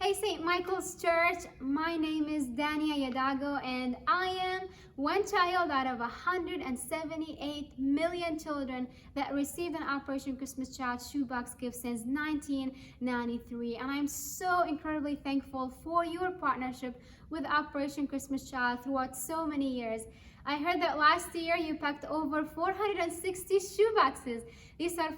Hey St. Michael's Church, my name is Dania Yadago and I am one child out of 178 million children that received an Operation Christmas Child shoebox gift since 1993, and I'm so incredibly thankful for your partnership with Operation Christmas Child throughout so many years. I heard that last year you packed over 460 shoeboxes. These are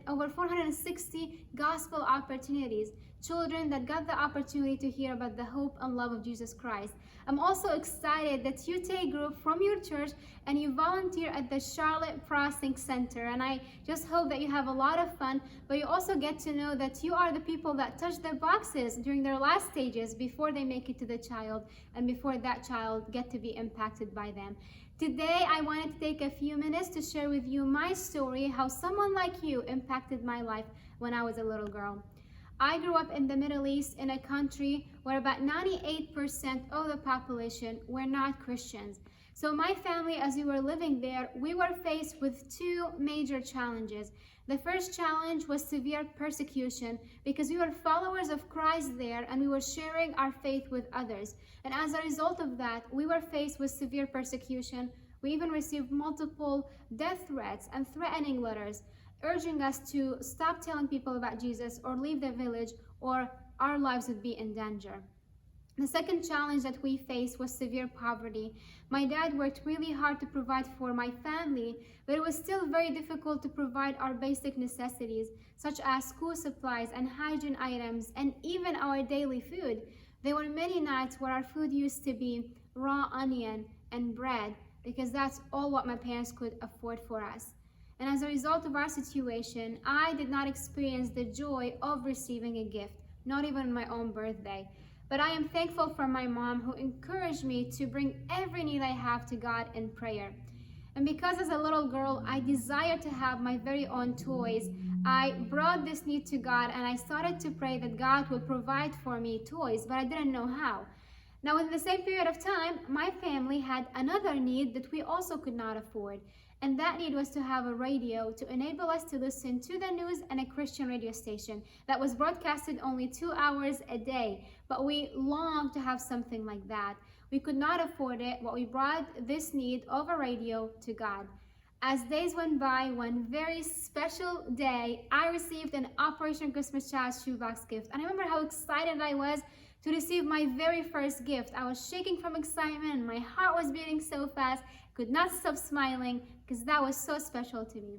over 460 gospel opportunities. Children that got the opportunity to hear about the hope and love of Jesus Christ. I'm also excited that you take group from your church and you volunteer at the Charlotte Processing Center, and I just hope that you have a lot of fun, but you also get to know that you are the people that touch the boxes during their last stages before they make it to the child and before that child get to be impacted by them. Today, I wanted to take a few minutes to share with you my story, how someone like you impacted my life when I was a little girl. I grew up in the Middle East in a country where about 98% of the population were not Christians. So my family, as we were living there, we were faced with two major challenges. The first challenge was severe persecution because we were followers of Christ there and we were sharing our faith with others. And as a result of that, we were faced with severe persecution. We even received multiple death threats and threatening letters, urging us to stop telling people about Jesus or leave the village or our lives would be in danger. The second challenge that we faced was severe poverty. My dad worked really hard to provide for my family, but it was still very difficult to provide our basic necessities, such as school supplies and hygiene items, and even our daily food. There were many nights where our food used to be raw onion and bread, because that's all what my parents could afford for us. And as a result of our situation, I did not experience the joy of receiving a gift, not even on my own birthday. But I am thankful for my mom, who encouraged me to bring every need I have to God in prayer. And because as a little girl, I desired to have my very own toys, I brought this need to God and I started to pray that God would provide for me toys, but I didn't know how. Now, in the same period of time, my family had another need that we also could not afford. And that need was to have a radio to enable us to listen to the news and a Christian radio station that was broadcasted only 2 hours a day. But we longed to have something like that. We could not afford it, but we brought this need of a radio to God. As days went by, one very special day, I received an Operation Christmas Child shoebox gift. And I remember how excited I was to receive my very first gift. I was shaking from excitement. My heart was beating so fast. Could not stop smiling because that was so special to me.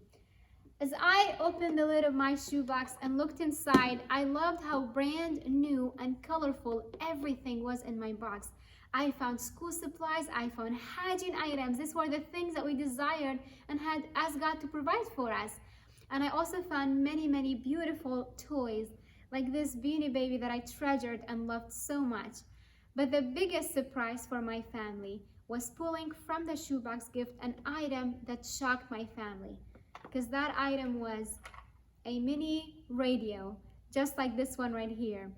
As I opened the lid of my shoebox and looked inside, I loved how brand new and colorful everything was in my box. I found school supplies, I found hygiene items. These were the things that we desired and had asked God to provide for us. And I also found many, many beautiful toys, like this Beanie Baby that I treasured and loved so much. But the biggest surprise for my family was pulling from the shoebox gift an item that shocked my family, because that item was a mini radio, just like this one right here.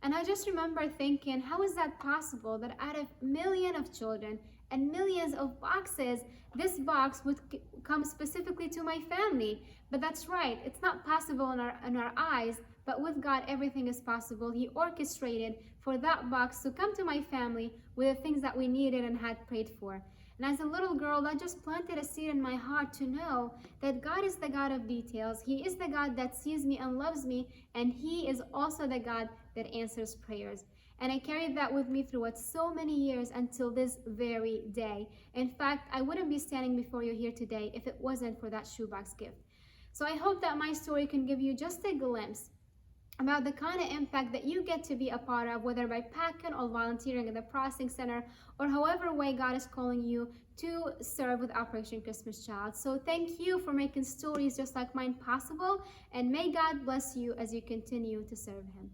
And I just remember thinking, how is that possible that out of millions of children and millions of boxes, this box would come specifically to my family? But that's right, it's not possible in our eyes, but with God, everything is possible. He orchestrated for that box to come to my family with the things that we needed and had prayed for. And as a little girl, that just planted a seed in my heart to know that God is the God of details. He is the God that sees me and loves me, and He is also the God that answers prayers. And I carried that with me throughout so many years until this very day. In fact, I wouldn't be standing before you here today if it wasn't for that shoebox gift. So I hope that my story can give you just a glimpse about the kind of impact that you get to be a part of, whether by packing or volunteering at the processing center, or however way God is calling you to serve with Operation Christmas Child. So thank you for making stories just like mine possible, and may God bless you as you continue to serve Him.